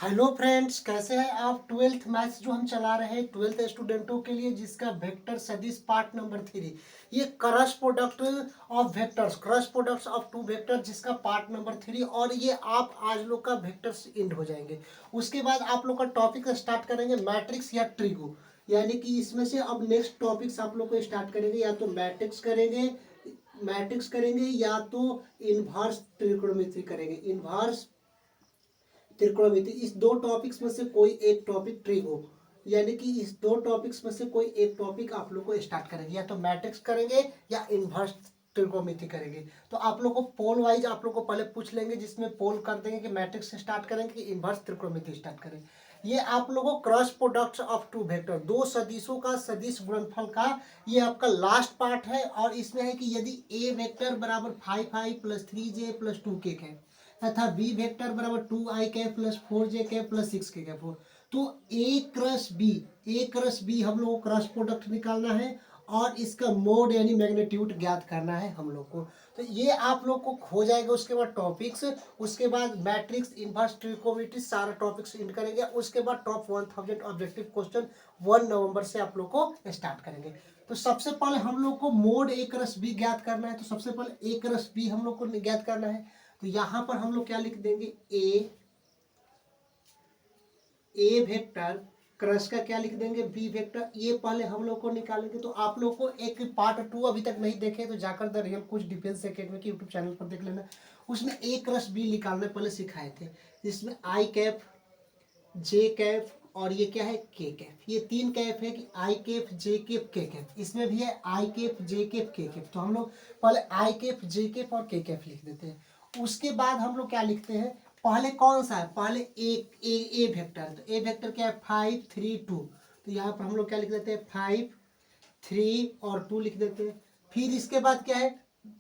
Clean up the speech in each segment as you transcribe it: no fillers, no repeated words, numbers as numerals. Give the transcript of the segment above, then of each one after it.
Hello friends, कैसे हैं आप। ट्वेल्थ मैथ्स जो हम चला रहे हैं ट्वेल्थ स्टूडेंटों के लिए, जिसका वेक्टर सदिश पार्ट नंबर 3, ये cross product of vectors, cross products of two vector, जिसका पार्ट नंबर 3। और ये आप आज लोग का वेक्टर्स एंड हो जाएंगे। उसके बाद आप लोग का टॉपिक स्टार्ट करेंगे मैट्रिक्स या ट्रिगो, यानी कि इसमें से अब नेक्स्ट टॉपिक्स आप लोग को स्टार्ट करेंगे, या तो मैट्रिक्स करेंगे या तो इनवर्स त्रिकोणमिति करेंगे। इनवर्स त्रिकोणमिति, इस दो टॉपिक्स में से कोई एक टॉपिक ट्रिगो, यानी कि इस दो टॉपिक्स में से कोई एक टॉपिक आप लोग को स्टार्ट करेंगे, या तो मैट्रिक्स करेंगे या इनवर्स त्रिकोणमिति करेंगे। तो आप लोग को पोल वाइज आप लोग को पहले पूछ लेंगे, जिसमें पोल कर देंगे कि मैट्रिक्स से स्टार्ट करेंगे कि इनवर्स त्रिकोणमिति स्टार्ट करें। ये आप लोगों को cross products of two vector, दो सदिशों का सदिश गुणनफल का ये आपका लास्ट पार्ट है। और इसमें है कि यदि ए वेक्टर बराबर 5i + 3j + 2k है, तथा बी वेक्टर बराबर 2i plus 4j plus 6k हो, तो ए क्रॉस बी हम लोग को क्रॉस प्रोडक्ट निकालना है और इसका मोड यानी मैग्नीट्यूड ज्ञात करना है हम लोग को। तो ये आप लोग को हो जाएगा। उसके बाद टॉपिक्स, उसके बाद मैट्रिक्स, इनवर्स ट्रिकोणमिति, सारा टॉपिक्स इन करेंगे। उसके बाद टॉप 1000 ऑब्जेक्टिव क्वेश्चन 1 नवंबर से आप लोग को स्टार्ट करेंगे। तो सबसे पहले हम लोग को मोड ए क्रॉस बी ज्ञात करना है। तो सबसे पहले ए क्रॉस बी हम लोग को ज्ञात करना है। तो यहां पर हम लोग क्या लिख देंगे, ए वेक्टर क्रॉस का क्या लिख देंगे, बी वेक्टर। ये पहले हम लोग को निकालेंगे। तो आप लोग को एक पार्ट 2 अभी तक नहीं देखे तो जाकर द रियल कुछ डिफेंस एकेडमी के यूट्यूब चैनल पर देख लेना। उसमें ए क्रॉस बी निकालने पहले सिखाए थे, जिसमें आई कैप, जे कैप और ये क्या है, के कैप। ये तीन कैप है कि आई कैप, जे कैप, के कैप। इसमें भी है आई कैप, जे कैप, के कैप। तो हम लोग पहले आई कैप, जे कैप और के कैप लिख देते हैं। उसके बाद हम लोग क्या लिखते हैं, पहले कौन सा है, पहले ए वेक्टर। तो ए वेक्टर क्या है, 5 3 2। तो यहाँ पर हम लोग क्या लिख देते हैं, 5 3 और 2 लिख देते हैं। फिर इसके बाद क्या है,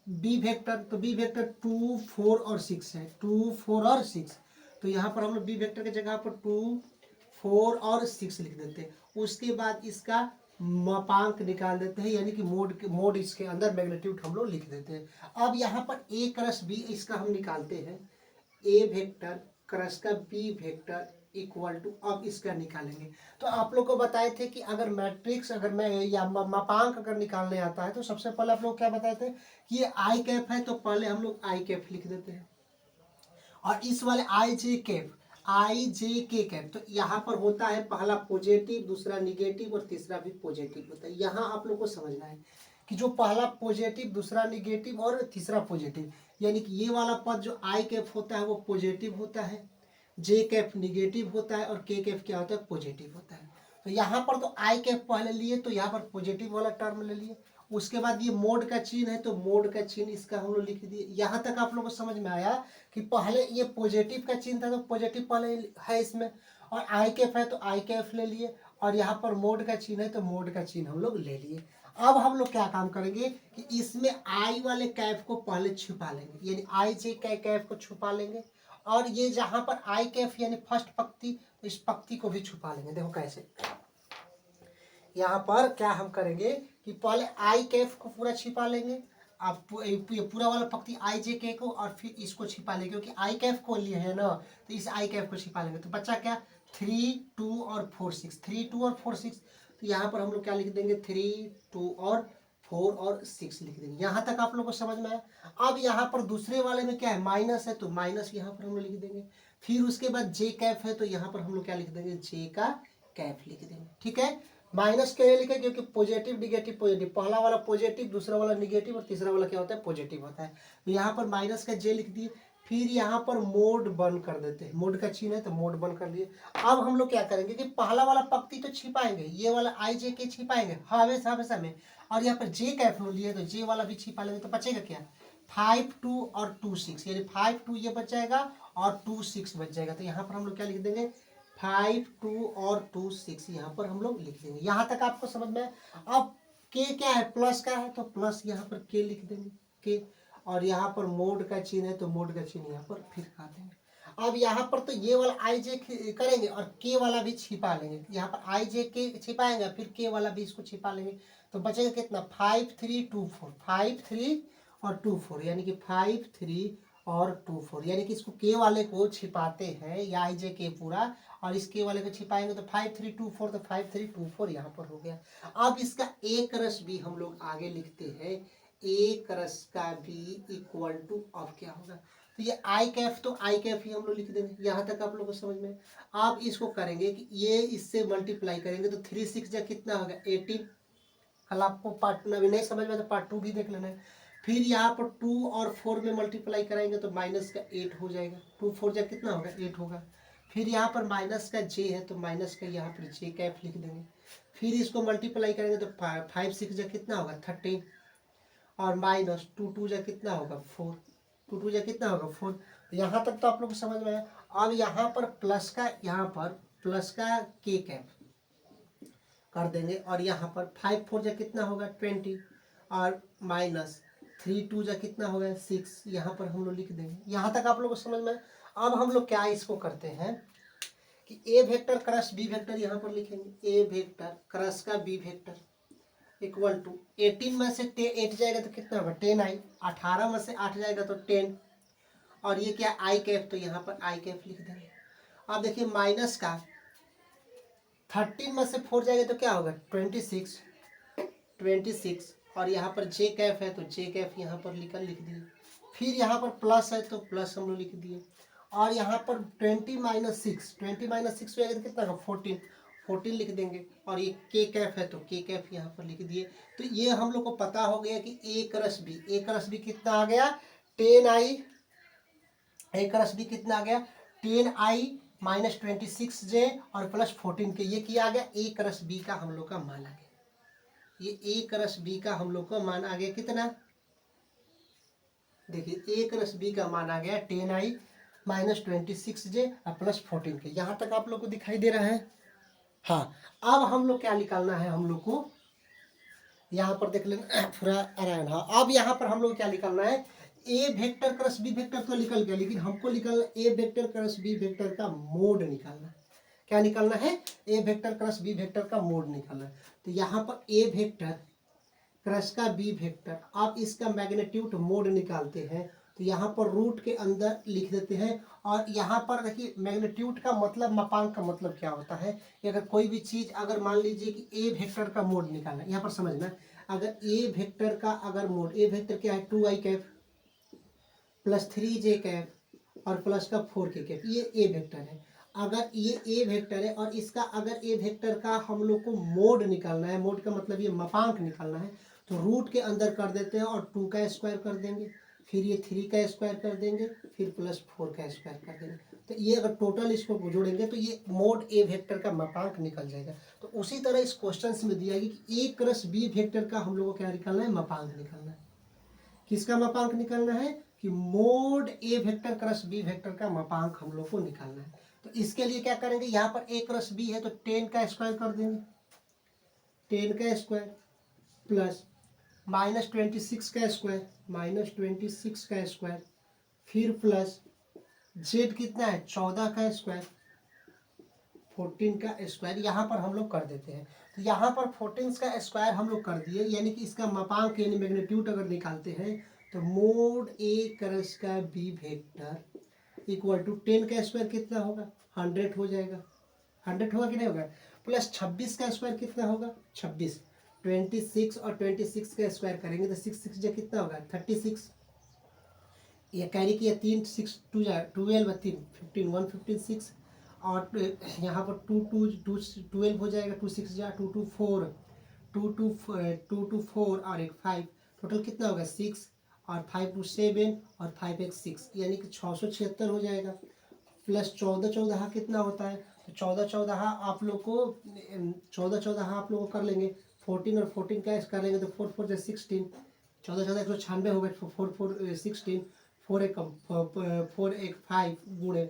बी वेक्टर। तो बी वेक्टर 2 4 और 6 है, 2 4 और 6। तो यहाँ पर हम लोग बी वेक्टर की जगह पर 2 4 और 6 लिख देते हैं। उसके बाद इसका मापांक निकाल देते हैं, यानी कि मोड इसके अंदर मैग्नीट्यूड हम लोग लिख देते हैं। अब यहाँ पर ए क्रॉस बी इसका हम निकालते हैं, ए वेक्टर क्रॉस का बी वेक्टर इक्वल टू, अब इसका निकालेंगे। तो आप लोग को बताए थे कि अगर मैट्रिक्स, अगर मैं या मापांक अगर निकालने आता है, तो सबसे पहले आप लोग क्या बताए थे कि ये आई कैप है, तो पहले हम लोग आई कैप लिख देते हैं। और इस वाले आई जे कैप, आई जे के कैप, तो यहाँ पर होता है पहला पॉजिटिव, दूसरा निगेटिव और तीसरा भी पॉजिटिव होता है। यहाँ आप लोग को समझना है कि जो पहला पॉजिटिव, दूसरा निगेटिव और तीसरा पॉजिटिव, यानी कि ये वाला पद जो आई कैप होता है वो पॉजिटिव होता है, जे कैप निगेटिव होता है और के कैप क्या होता है, पॉजिटिव होता है। तो यहाँ पर तो आई कैप पहले लिए, तो यहाँ पर पॉजिटिव वाला टर्म ले लिए। उसके बाद ये मोड का चिन्ह है, तो मोड का चिन्ह इसका हम लोग लिख दिए। यहाँ तक आप लोगों को समझ में आया कि पहले ये पॉजिटिव का चिन्ह था, तो पॉजिटिव पहले है इसमें, और आई कैफ है तो आई कैफ ले लिए, और यहाँ पर मोड का चिन्ह है तो मोड का चिन्ह हम लोग ले लिए। अब हम लोग क्या काम करेंगे कि इसमें आई वाले कैफ को पहले छुपा लेंगे, यानी आई जे कैफ को छुपा लेंगे। और ये जहाँ पर आई कैफ यानी फर्स्ट पंक्ति, तो इस पंक्ति को भी छुपा लेंगे। देखो कैसे, यहाँ पर क्या हम करेंगे कि पहले आई कैफ को पूरा छिपा लेंगे, आप ये पूरा वाला पंक्ति आई जे के को, और फिर इसको छिपा लेंगे, क्योंकि आई कैफ को लिए है ना, तो इस आई कैफ को छिपा लेंगे। तो बच्चा क्या, 3 2 और 4 6, 3 2 और 4 6। तो यहाँ पर हम लोग क्या लिख देंगे, 3 2 और 4 और 6 लिख देंगे। यहाँ तक आप लोग को समझ में आया। अब यहाँ पर दूसरे वाले में क्या है, माइनस है, तो माइनस यहाँ पर हम लोग लिख देंगे। फिर उसके बाद जे कैफ है, तो यहाँ पर हम लोग क्या लिख देंगे, जे का कैफ लिख देंगे। ठीक है, माइनस के लिए लिखे क्योंकि पॉजिटिव निगेटिव पॉजिटिव, पहला वाला पॉजिटिव, दूसरा वाला निगेटिव और तीसरा वाला क्या होता है, पॉजिटिव होता है। तो यहाँ पर माइनस का जे लिख दिए। फिर यहाँ पर मोड बंद कर देते हैं, मोड का चिन्ह है तो मोड बंद कर लिए। अब हम लोग क्या करेंगे कि पहला वाला पंक्ति तो छिपाएंगे, ये वाला आई जे के छिपाएंगे हमेशा हमेशा में, और यहाँ पर जे कैफ लिए तो जे वाला भी छिपा लेंगे। तो बचेगा क्या, 5 2 और 2 6, यानी 5 2 ये बच जाएगा और 2 6 बच जाएगा। तो यहाँ पर हम लोग क्या लिख देंगे, 5 2 और 2 6 यहाँ पर हम लोग लिख देंगे। यहाँ तक आपको समझ में। अब के क्या है, प्लस का है, तो प्लस यहाँ पर के लिख देंगे, के। और यहाँ पर मोड का चिन्ह है तो मोड का चिन्ह यहाँ पर फिर खा देंगे। अब यहाँ पर तो ये वाला आई जे करेंगे और के वाला भी छिपा लेंगे। यहाँ पर आई जे के छिपाएंगे, फिर के वाला भी इसको छिपा लेंगे। तो बचेगा कितना, 5 3 2 4, 5 3 और 2 4, यानी कि 5 3 और 2 4, यानी कि इसको के वाले को छिपाते हैं या आई जे के पूरा, और इस के वाले को छिपाएंगे तो 5 3 2 4, तो 5 3 2 4 यहाँ पर हो गया। अब इसका एक रस बी हम लोग आगे लिखते हैं, एक रस का बी इक्वल टू, अब क्या होगा, तो ये आई कैफ, तो आई कैफ ही हम लोग लिख देंगे। यहाँ तक आप लोग को समझ में। आप इसको करेंगे कि ये इससे मल्टीप्लाई करेंगे तो 3 6 जा कितना होगा 18। कल आपको पार्ट अभी नहीं समझ में तो पार्ट 2 भी देख लेना है। फिर यहाँ पर 2 और 4 में मल्टीप्लाई कराएंगे तो माइनस का 8 हो जाएगा, 2 4 जा कितना होगा 8 होगा। फिर यहाँ पर माइनस का जे है तो माइनस का यहाँ पर जे कैप लिख देंगे। फिर इसको मल्टीप्लाई करेंगे तो 5 6 जा कितना होगा 13, और माइनस 2 2 जा कितना होगा 4, 2 2 जा कितना होगा 4। यहाँ तक तो आप लोग को समझ में आया। अब यहाँ पर प्लस का, यहाँ पर प्लस का के कैप कर देंगे, और यहाँ पर 5 4 जा कितना होगा 20, और माइनस 3 2 जा कितना होगा 6, यहाँ पर हम लोग लिख देंगे। यहाँ तक आप लोग को समझ में। अब हम लोग क्या इसको करते हैं कि ए वेक्टर क्रॉस बी वेक्टर यहाँ पर लिखेंगे, ए वेक्टर क्रॉस का बी वेक्टर इक्वल टू 18 में से 8 जाएगा तो कितना होगा 10 आई, 18 में से 8 जाएगा तो 10, और ये क्या आई कैफ, तो यहाँ पर आई कैफ लिख देंगे। अब देखिए माइनस का 13 में से 4 जाएगा तो क्या होगा 26, 26, और यहाँ पर जे कैफ है तो जे कैफ यहाँ पर लिख दिए। फिर यहाँ पर प्लस है तो प्लस हम लोग लिख दिए, और यहाँ पर 20 - 6, 20 - 6 जाएगा तो कितना होगा 14, 14 लिख देंगे, और ये के कैफ है तो के कैफ यहाँ पर लिख दिए। तो ये हम लोग को पता हो गया कि A cross B, A cross B कितना आ गया 10 आई, ए क्रस बी कितना आ गया 10 आई माइनस 26 जे और प्लस 14 के, ये किया आ गया ए क्रस बी का हम लोग का मान आ गया। ये ए क्रस बी का हम लोग का मान आ गया कितना, देखिए ए क्रस बी का मान आ गया 10 आई माइनस 26 जे और प्लस 14 के। यहाँ तक आप लोग को दिखाई दे रहा है। हाँ, अब हम लोग क्या निकालना है, हम लोग को यहाँ पर देख लेना पूरा आराम। हाँ, अब यहाँ पर हम लोग क्या निकालना है, a vector cross B vector तो निकल गया, लेकिन हमको निकालना ए वेक्टर क्रॉस बी वेक्टर का मोड निकालना है। क्या निकालना है, a vector cross B vector का मोड निकालना है। तो यहाँ पर ए वेक्टर क्रॉस का बी वेक्टर, आप इसका मैग्नीट्यूड मोड निकालते हैं तो यहाँ पर रूट के अंदर लिख देते हैं। और यहाँ पर देखिए मैग्नीट्यूड का मतलब, मापांक का मतलब क्या होता है कि अगर कोई भी चीज़, अगर मान लीजिए कि ए वेक्टर का मोड निकालना है, यहाँ पर समझना, अगर ए वेक्टर का अगर मोड, ए वेक्टर क्या है 2 आई कैप प्लस 3 जे कैप और प्लस का 4 के कैप, ये ए वेक्टर है। अगर ये ए वेक्टर है और इसका अगर ए वेक्टर का हम लोग को मोड निकालना है, मोड का मतलब ये मापांक निकालना है, तो रूट के अंदर कर देते हैं और 2 का स्क्वायर कर देंगे, फिर ये 3 का स्क्वायर कर देंगे, फिर प्लस 4 का स्क्वायर कर देंगे। तो ये अगर टोटल इसको जोड़ेंगे तो ये मोड ए वेक्टर का मापांक निकल जाएगा। तो उसी तरह इस क्वेश्चन में दिया है कि ए क्रॉस बी वेक्टर का हम लोग को क्या निकालना है, मापांक निकालना है। किसका मापांक निकालना है कि mode A vector cross B vector का मापांक हम लोग को निकालना है। तो इसके लिए क्या करेंगे, यहाँ पर ए क्रॉस बी है तो 10 का स्क्वायर कर देंगे, 10 का स्क्वायर प्लस माइनस 26 का स्क्वायर, माइनस 26 का स्क्वायर, फिर प्लस जेड कितना है 14 का स्क्वायर, 14 का स्क्वायर यहाँ पर हम लोग कर देते हैं। तो यहाँ पर 14 का स्क्वायर हम लोग कर दिए, यानी कि इसका मापांक यानी मैग्नीट्यूड अगर निकालते हैं तो मोड ए क्रॉस का बी वेक्टर इक्वल टू 10 का स्क्वायर कितना होगा 100 हो जाएगा, 100 होगा कि नहीं होगा, प्लस 26 का स्क्वायर कितना होगा 26, 26 और 26 का स्क्वायर करेंगे तो 6 6 जा कितना होगा 36, ये कैरी किया 3 6 2 जा 12 3 15 156, और यहाँ पर 2 2 2 12 हो जाएगा, 2 6 जा 2 2 4 2 2 4 और एक 5, टोटल कितना होगा 6 और 5 2 7 और 5 एक 6, यानी कि 676 हो जाएगा। प्लस 14 14 कितना होता है, तो 14 14 आप लोग को 14 14 आप लोग को कर लेंगे, 14 और 14 कैश कर लेंगे तो 4 4 जा 16, 14 14 196 हो गए, 4 4 16, 4 एक 5 गुणे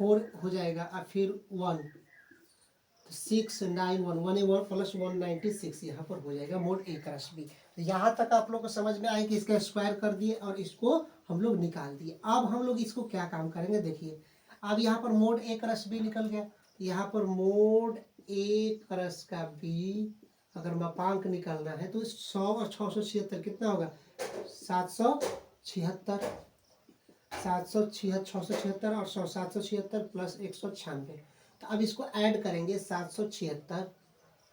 4 हो जाएगा और फिर 1 6 9 1 1 1 प्लस 196 यहाँ पर हो जाएगा मोड ए क्रॉस बी। तो यहाँ तक आप लोग को समझ में आए कि इसका स्क्वायर कर दिए और इसको हम लोग निकाल दिए। अब हम लोग इसको क्या काम करेंगे देखिए, अब यहाँ पर मोड ए क्रॉस बी निकल गया, यहाँ पर मोड ए क्रॉस का बी अगर मापांक निकालना है तो 100 और 676 कितना होगा 776, 776 676 और 776 प्लस 196। तो अब इसको ऐड करेंगे 776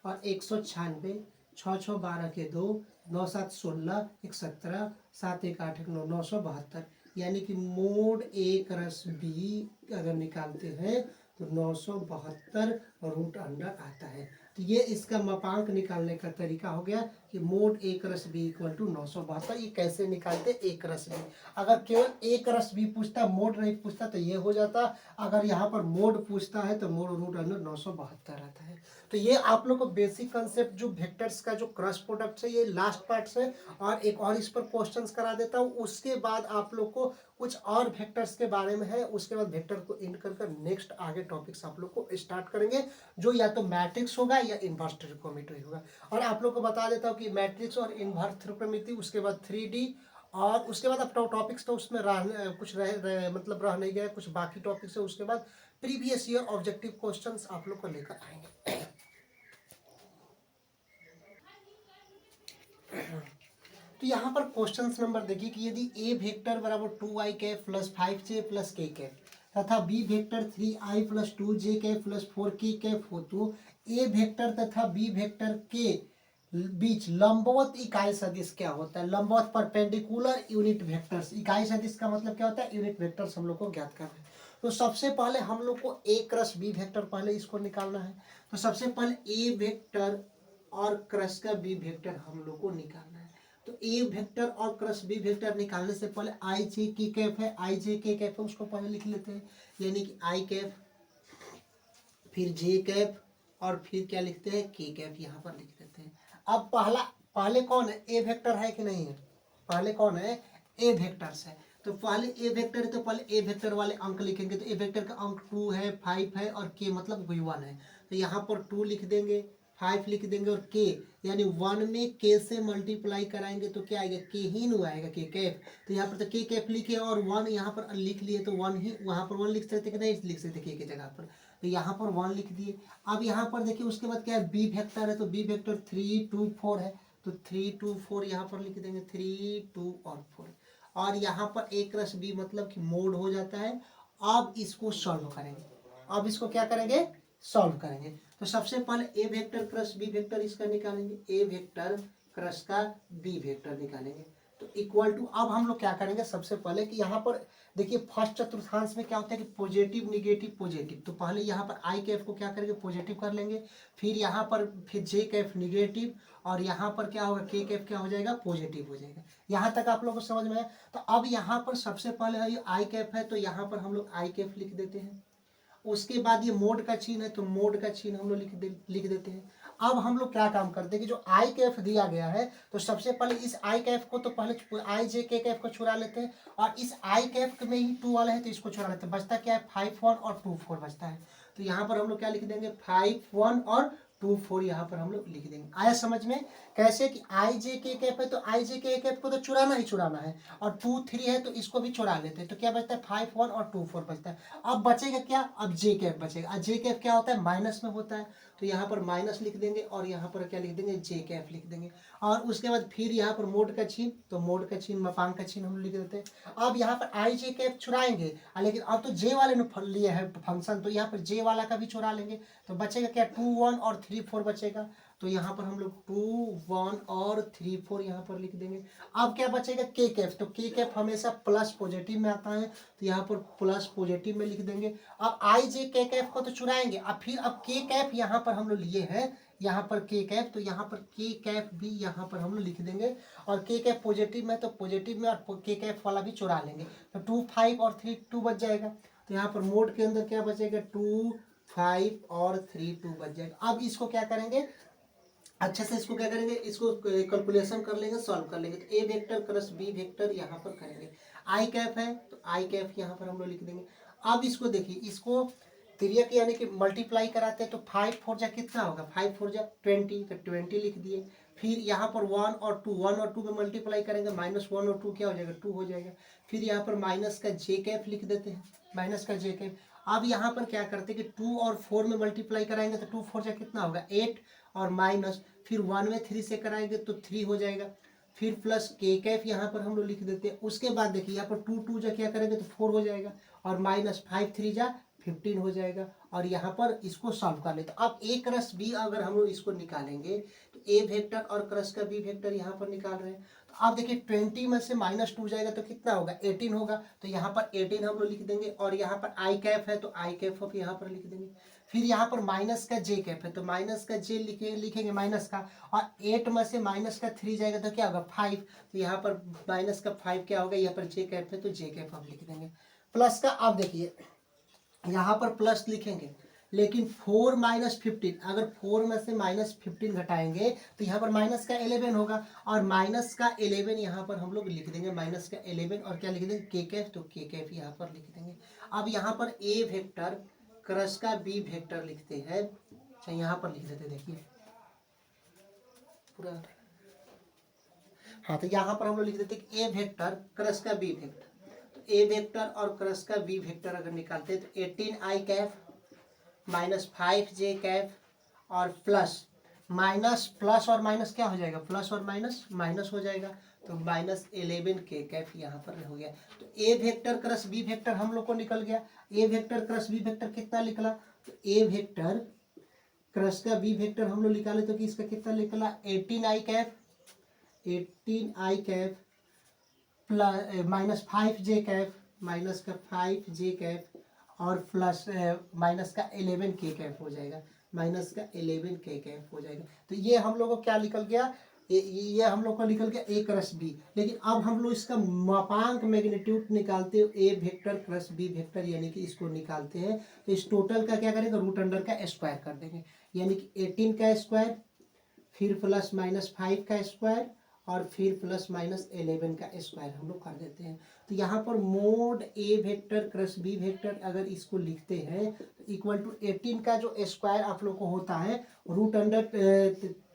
और 196, 6 6 12 के 2, 9 7 16, 1 17, 7 1 8 1 9, 972। यानी कि मोड एक रस बी अगर निकालते हैं तो 972 रूट अंडर आता है। तो ये इसका मापांक निकालने का तरीका हो गया कि मोड एक रस बी इक्वल टू 972। ये कैसे निकालते एक रस बी? अगर केवल एक रस बी पूछता, मोड नहीं पूछता तो ये हो जाता। अगर यहाँ पर मोड पूछता है तो मोड रूट अंडर 972 आता है। तो ये आप लोग को बेसिक कंसेप्ट जो वेक्टर्स का जो क्रॉस प्रोडक्ट है ये लास्ट पार्ट है, और एक और इस पर क्वेश्चंस करा देता हूँ। उसके बाद आप लोग को कुछ और वेक्टर्स के बारे में है, उसके बाद वेक्टर को एंड कर नेक्स्ट आगे टॉपिक्स आप लोग को स्टार्ट करेंगे, जो या तो मैट्रिक्स होगा या इनवर्स त्रिकोणमिति होगा। और आप लोग को बता देता हूँ कि मैट्रिक्स और इनवर्स त्रिकोणमिति, उसके बाद 3D, और उसके बाद अब टॉपिक्स तो उसमें कुछ मतलब रह नहीं गया, कुछ बाकी टॉपिक्स है। उसके बाद प्रीवियस ईयर ऑब्जेक्टिव क्वेश्चंस आप लोग को लेकर आएंगे। तो यहाँ पर क्वेश्चन नंबर देखिए कि यदि ए वेक्टर बराबर 2i cap plus 5j plus k cap तथा b vector 3i plus 2j cap plus 4k cap हो, तो ए वेक्टर तथा बी वेक्टर के बीच लंबवत इकाई सदिश क्या होता है? लंबवत परपेंडिकुलर यूनिट वेक्टर्स। इकाई सदिश का मतलब क्या होता है? यूनिट वेक्टर्स हम लोग को ज्ञात करना है। तो सबसे पहले हम लोग को ए क्रस बी वेक्टर पहले इसको निकालना है। तो सबसे पहले ए वेक्टर और क्रस का बी वेक्टर हम लोग को निकालना है। तो ए वेक्टर और क्रस बी वेक्टर निकालने से पहले आई जे के कैप है, आई जे के कैप है, उसको पहले लिख लेते हैं। यानी कि आई कैप, फिर जे कैप, और फिर क्या लिखते हैं? के कैप, यहाँ पर लिख देते हैं। अब पहले कौन है? ए वेक्टर है कि नहीं है? पहले कौन है? ए वेक्टर है। तो पहले ए वेक्टर है तो पहले ए वेक्टर वाले अंक लिखेंगे। तो ए वेक्टर का अंक 2 है, 5 है, और के मतलब 1 है। तो यहाँ पर 2 लिख देंगे, 5 लिख देंगे, और के यानी 1 में के से मल्टीप्लाई कराएंगे तो क्या आएगा? के ही नु आएगा, के कैप। तो यहाँ पर तो के कैप लिखे और 1 यहाँ पर लिख लिए, तो 1 ही वहाँ पर 1 लिख सकते कि नहीं लिख सकते के जगह पर? तो यहाँ पर 1 लिख दिए। अब यहाँ पर देखिए उसके बाद क्या है? बी वेक्टर है, तो बी वेक्टर 3 2 4 है, तो 3 2 4 यहाँ पर लिख देंगे, 3 2 और 4। और यहाँ पर ए क्रस बी मतलब कि मोड हो जाता है। अब इसको सॉल्व करेंगे। अब इसको क्या करेंगे? सॉल्व करेंगे। तो सबसे पहले ए वेक्टर क्रस बी वेक्टर इसका निकालेंगे, ए वेक्टर क्रस का बी वेक्टर निकालेंगे। तो इक्वल टू, अब हम लोग क्या करेंगे सबसे पहले कि यहाँ पर देखिए फर्स्ट चतुर्थांश में क्या होता है कि पॉजिटिव निगेटिव पॉजिटिव। तो पहले यहाँ पर आई कैफ को क्या करेंगे? पॉजिटिव कर लेंगे। फिर यहाँ पर फिर जे कैफ निगेटिव, और यहाँ पर क्या होगा? के कैफ क्या हो जाएगा? पॉजिटिव हो जाएगा। यहाँ तक आप लोगों को समझ में आया? तो अब यहाँ पर सबसे पहले ये आई कैफ है, तो यहाँ पर हम लोग आई कैफ लिख देते हैं। उसके बाद ये मोड का चिन्ह है, तो मोड का चिन्ह हम लोग लिख देते हैं। अब हम लोग क्या काम करते हैं कि जो आई कैफ दिया गया है, तो सबसे पहले इस आई कैफ को तो पहले आई जे के कैफ को छुड़ा लेते हैं, और इस आई कैफ में ही 2 वाला है तो इसको छुड़ा लेते हैं। बचता क्या है? 5 1 और 2 4 बचता है। तो यहाँ पर हम लोग क्या लिख देंगे? 5 1 और 2 4 यहाँ पर हम लोग लिख देंगे। आया समझ में? कैसे कि आई जे के कैप है, तो आई जे के कैप को तो चुराना ही चुराना है, और 2 3 है तो इसको भी चुरा लेते हैं। तो क्या बचता है? 5 1 और 2 4 बचता है। अब बचेगा क्या? अब जे कैप बचेगा। जे कैप क्या होता है? माइनस में होता है, तो यहाँ पर माइनस लिख देंगे, और यहाँ पर क्या लिख देंगे? जे कैप लिख देंगे। और उसके बाद फिर यहाँ पर मोड का चिन्ह, तो मोड का चिन्ह मापांक का चिन्ह हम लिख देते हैं। अब यहाँ पर आई जे कैप चुराएंगे, लेकिन अब तो जे वाले ने लिए है फंक्शन, तो यहाँ पर जे वाला का भी चुरा लेंगे। तो बचेगा क्या? 2 1 और 3 4 बचेगा। तो यहाँ पर हम लोग 2 1 और 3 4 यहाँ पर लिख देंगे। अब क्या बचेगा? के कैप, तो के कैप हमेशा प्लस पॉजिटिव में आता है, तो यहाँ पर प्लस पॉजिटिव में लिख देंगे। अब आई जे के कैप को तो चुराएंगे, अब फिर अब के कैप यहाँ पर हम लोग लिए हैं, यहाँ पर के कैप, तो यहाँ पर के कैप भी यहाँ पर हम लोग लिख देंगे। और के कैप पॉजिटिव में, तो पॉजिटिव में, और के कैप वाला भी चुरा लेंगे। तो 2 5 और 3 2 बच जाएगा। तो यहाँ पर मोड के अंदर क्या बचेगा? 2 5 और 3 2 बच जाएगा। अब इसको क्या करेंगे? अच्छे से इसको क्या करेंगे? इसको कैलकुलेशन कर लेंगे, सॉल्व कर लेंगे। तो a vector cross B vector यहाँ पर करेंगे। आई कैप है, तो आई कैप यहाँ पर हम लोग लिख देंगे। अब इसको देखिए, इसको तिर्यक यानी कि मल्टीप्लाई कराते हैं, तो 5 4 जा कितना होगा? 5 4 जा 20, तो 20 लिख दिए। फिर यहाँ पर 1 और 2, 1 और 2 में मल्टीप्लाई करेंगे, -1 और 2 क्या हो जाएगा? 2 हो जाएगा। फिर यहाँ पर माइनस का जे कैप लिख देते हैं, माइनस का जे कैप। अब यहाँ पर क्या करते हैं कि 2 और 4 में मल्टीप्लाई कराएंगे, तो 2 4 जा कितना होगा? 8, और माइनस फिर 1 में 3 से कराएंगे तो 3 हो जाएगा। फिर प्लस के कैफ यहाँ पर हम लोग लिख देते हैं। उसके बाद देखिए यहाँ पर 2 2 जा क्या करेंगे तो 4 हो जाएगा, और माइनस 5 3 जा 15 हो जाएगा, और यहाँ पर इसको सॉल्व कर लेते। अब ए क्रस बी अगर हम लोग इसको निकालेंगे तो ए वेक्टर और क्रस का बी वेक्टर यहाँ पर निकाल रहे हैं। तो आप देखिए 20 में से -2 जाएगा तो कितना होगा 18 होगा, तो यहाँ पर 18 हम लोग लिख देंगे, और यहाँ पर आई कैफ है तो आई कैफ ऑफ यहाँ पर लिख देंगे। फिर यहाँ पर माइनस का जे कैफ है तो माइनस का जे लिखेंगे माइनस का, और 8 में से माइनस का 3 जाएगा तो क्या होगा 5, तो यहाँ पर माइनस का 5 क्या होगा, यहाँ पर जे कैफ है तो जे कैफ आप लिख देंगे। प्लस का आप देखिए यहाँ पर प्लस लिखेंगे, लेकिन 4 - 15, अगर 4 में से -15 घटाएंगे तो यहाँ पर माइनस का 11 होगा, और माइनस का 11 यहाँ पर हम लोग लिख देंगे, माइनस का 11 और क्या लिख देंगे के कैफ, तो के कैफ यहाँ पर लिख देंगे। अब यहाँ पर ए वेक्टर क्रस का बी वेक्टर लिखते हैं, अच्छा यहाँ पर लिख देते, देखिए पूरा, हाँ तो यहाँ पर हम लोग लिख देते हैं ए वेक्टर क्रस का बी वेक्टर। तो ए वेक्टर और क्रस का बी वेक्टर अगर निकालते हैं तो 18 आई कैफ -5 जे कैफ और प्लस प्लस और माइनस क्या हो जाएगा, प्लस और माइनस हो जाएगा, तो -11 के कैफ यहाँ पर हो गया। तो a vector cross B vector हम लोग को निकल गया। ए वेक्टर क्रस बी वेक्टर कितना निकला, तो ए वेक्टर क्रस का बी वेक्टर हम लोग निकाले तो कि इसका कितना निकला 18 आई कैफ प्लस -5 जे कैफ माइनस का 5 जे कैफ और प्लस माइनस का 11 के कैफ हो जाएगा, माइनस का 11 के कैफ हो जाएगा। तो ये हम लोग को क्या निकल गया, ये हम लोग को निकल गया ए क्रस बी। लेकिन अब हम लोग इसका मापांक मैग्नीट्यूड निकालते हो ए वेक्टर क्रस बी वेक्टर, यानी कि इसको निकालते हैं तो इस टोटल का क्या करेंगे रूट अंडर का स्क्वायर कर देंगे, यानी कि 18 का स्क्वायर फिर प्लस -5 का स्क्वायर और फिर +-11 का स्क्वायर हम लोग कर देते हैं। तो यहाँ पर mod A vector cross B vector अगर इसको लिखते हैं तो इक्वल टू 18 का जो स्क्वायर आप लोग को होता है रूट अंडर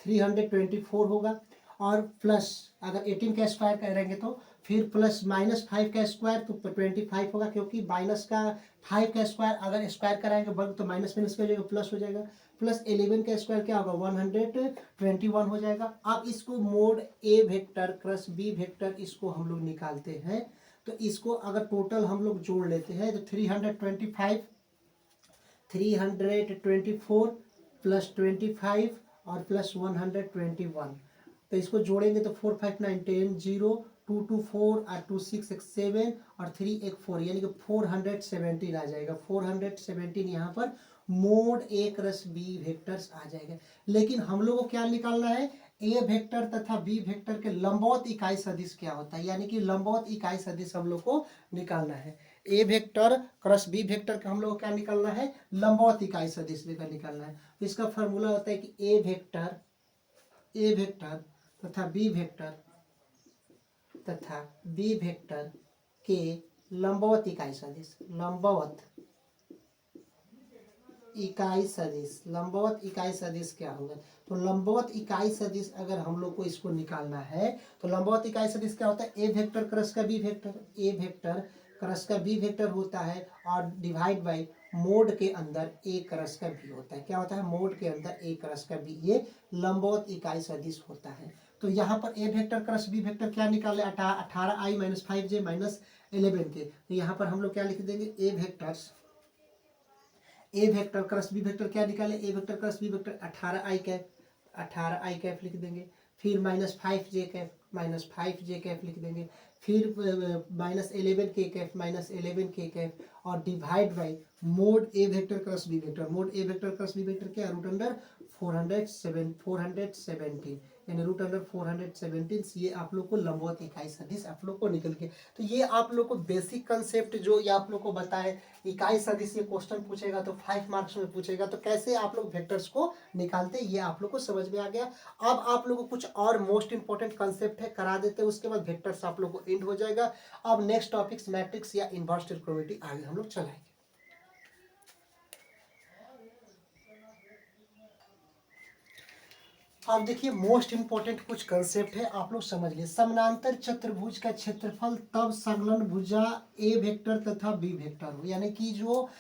324 होगा, और प्लस अगर 18 का स्क्वायर करेंगे तो फिर प्लस -5 का स्क्वायर तो 25 होगा, क्योंकि माइनस का 5 का स्क्वायर अगर स्क्वायर कराएंगे वर्ग तो माइनस हो जाएगा प्लस हो जाएगा, +11 का स्क्वायर क्या होगा 121 हो जाएगा। अब इसको mode A vector cross B vector इसको हम लोग निकालते हैं, तो इसको अगर टोटल हम लोग जोड़ लेते हैं तो 324 प्लस 25 और प्लस 121, तो इसको जोड़ेंगे तो 4 5 9 10 0 2 2 4 और 2 6 1 7 और 3 1 4, यानी कि 417 आ जाएगा। 417 यहाँ पर mod a cross b vectors आ जाएगा। लेकिन हम लोग को क्या निकालना है, ए वेक्टर तथा बी वेक्टर के लंबवत इकाई सदिश क्या होता है, यानी कि लंबवत इकाई सदिश हम लोग को निकालना है। A vector cross B vector का हम लोग को क्या निकालना है, लंबवत इकाई सदिश लेकर निकालना है। तो इसका फॉर्मूला होता है कि ए वेक्टर तथा बी वेक्टर के लंबवत इकाई सदिश, लंबवत इकाई सदिश क्या होगा, तो लंबवत इकाई सदिश अगर हम लोग को इसको निकालना है तो लंबवत इकाई सदिश क्या होता है, ए वेक्टर क्रस का B vector, a vector cross का बी वेक्टर होता है और डिवाइड बाय मोड के अंदर ए क्रस का बी होता है। क्या होता है, मोड के अंदर ए क्रस का बी, ये लंबवत इकाई सदिश होता है। तो यहाँ पर a vector cross B vector क्या निकाले 18i - 5j - 11 के, तो यहाँ पर हम लोग क्या लिख देंगे a vector cross B vector क्या निकाले, a vector cross B vector 18i cap लिख देंगे, फिर -5j कैफ लिख देंगे, फिर -11 के कैफ और divide by mod A vector cross B vector, mod A vector cross B vector क्या रूट अंडर 417 यानी रूट अंडर 417। ये आप लोग को लंबवत इकाई सदिश आप लोग को निकल के, तो ये आप लोग को बेसिक कंसेप्ट जो ये आप लोग को बताए इकाई सदिश, ये क्वेश्चन पूछेगा तो 5 मार्क्स में पूछेगा, तो कैसे आप लोग वेक्टर्स को निकालते ये आप लोग को समझ में आ गया। अब आप लोग को कुछ और मोस्ट इंपॉर्टेंट कंसेप्ट है करा देते हैं, उसके बाद वेक्टर्स आप लोग को एंड हो जाएगा। अब नेक्स्ट टॉपिक्स मैट्रिक्स या इनवर्स ट्रिग्नोमेट्री आगे हम लोग चलाएंगे। अब देखिए मोस्ट इंपॉर्टेंट कुछ कंसेप्ट है, आप लोग समझ लिए। समानांतर चतुर्भुज का क्षेत्रफल तब संलग्न भुजा ए वेक्टर तथा बी वेक्टर हो, यानी कि जो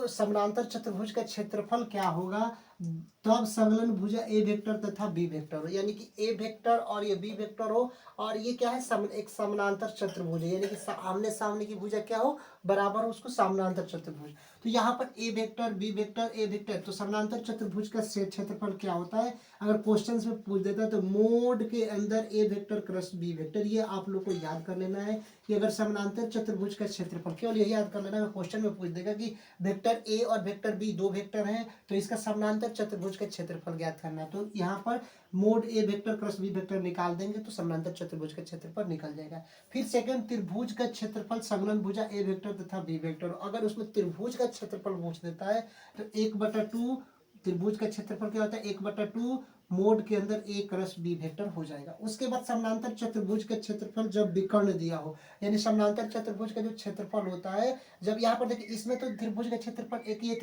समानांतर चतुर्भुज का क्षेत्रफल क्या होगा, तब संलग्न भुजा ए वेक्टर तथा बी वेक्टर हो, यानी कि ए वेक्टर और ये बी वेक्टर हो, और ये क्या है एक समानांतर चतुर्भुज है, यानी कि आमने सामने की भुजा क्या हो, बराबर हो, उसको समानांतर चतुर्भुज। तो यहाँ पर a vector b vector a vector, तो समानांतर चतुर्भुज का क्षेत्रफल क्या होता है, अगर क्वेश्चंस में पूछ देता है तो मोड के अंदर ए वेक्टर क्रॉस बी वेक्टर, ये आप लोग को याद कर लेना है कि अगर समानांतर चतुर्भुज का क्षेत्रफल, केवल यही याद कर लेना है, क्वेश्चन में पूछ देगा कि वेक्टर ए और वेक्टर बी दो वेक्टर हैं, तो इसका समानांतर चतुर्भुज का क्षेत्रफल ज्ञात करना है। तो यहाँ पर mod A vector cross B vector निकाल देंगे तो समानांतर चतुर्भुज का क्षेत्रफल निकल जाएगा। फिर सेकंड, त्रिभुज का क्षेत्रफल संलग्न भुजा ए वेक्टर तथा बी वेक्टर, अगर उसमें त्रिभुज का क्षेत्रफल पूछ देता है तो 1/2 त्रिभुज का क्षेत्रफल क्या होता है, 1/2 मोड के अंदर ए क्रॉस बी वेक्टर हो जाएगा। उसके बाद समानांतर चतुर्भुज का क्षेत्रफल जब विकर्ण दिया हो, यानी समानांतर चतुर्भुज का जो क्षेत्रफल होता है, जब यहाँ पर देखिए इसमें तो त्रिभुज का क्षेत्रफल एक ही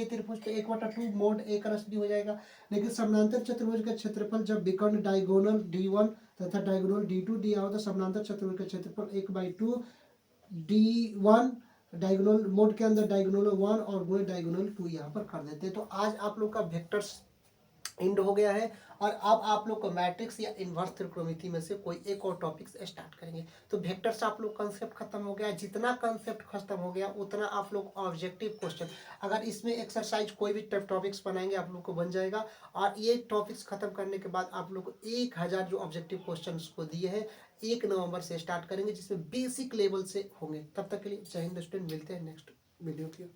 त्रिभुज तो 1/2 मोड ए क्रॉस बी हो जाएगा, लेकिन समानांतर चतुर्भुज का क्षेत्रफल जब विकर्ण डायगोनल D1 तथा डायगोनल D2 दिया हो, तो समानांतर चतुर्भुज का क्षेत्रफल 1/2 D1 डायगोनल मोड के अंदर डायगोनल 1 और गुणे डायगोनल 2 यहाँ पर कर देते हैं। तो आज आप लोग का वेक्टर्स एंड हो गया है, और अब आप लोग को मैट्रिक्स या इन्वर्स त्रिकोणमिति में से कोई एक और टॉपिक्स स्टार्ट करेंगे। तो वेक्टर से आप लोग कंसेप्ट खत्म हो गया, जितना कंसेप्ट खत्म हो गया उतना आप लोग ऑब्जेक्टिव क्वेश्चन, अगर इसमें एक्सरसाइज कोई भी टॉपिक्स बनाएंगे आप लोग को बन जाएगा, और ये टॉपिक्स खत्म करने के बाद आप लोग को 1000 जो ऑब्जेक्टिव क्वेश्चन को दिए हैं 1 नवंबर से स्टार्ट करेंगे, जिसमें बेसिक लेवल से होंगे। तब तक के लिए जय हिंद स्टूडेंट, मिलते हैं नेक्स्ट वीडियो की।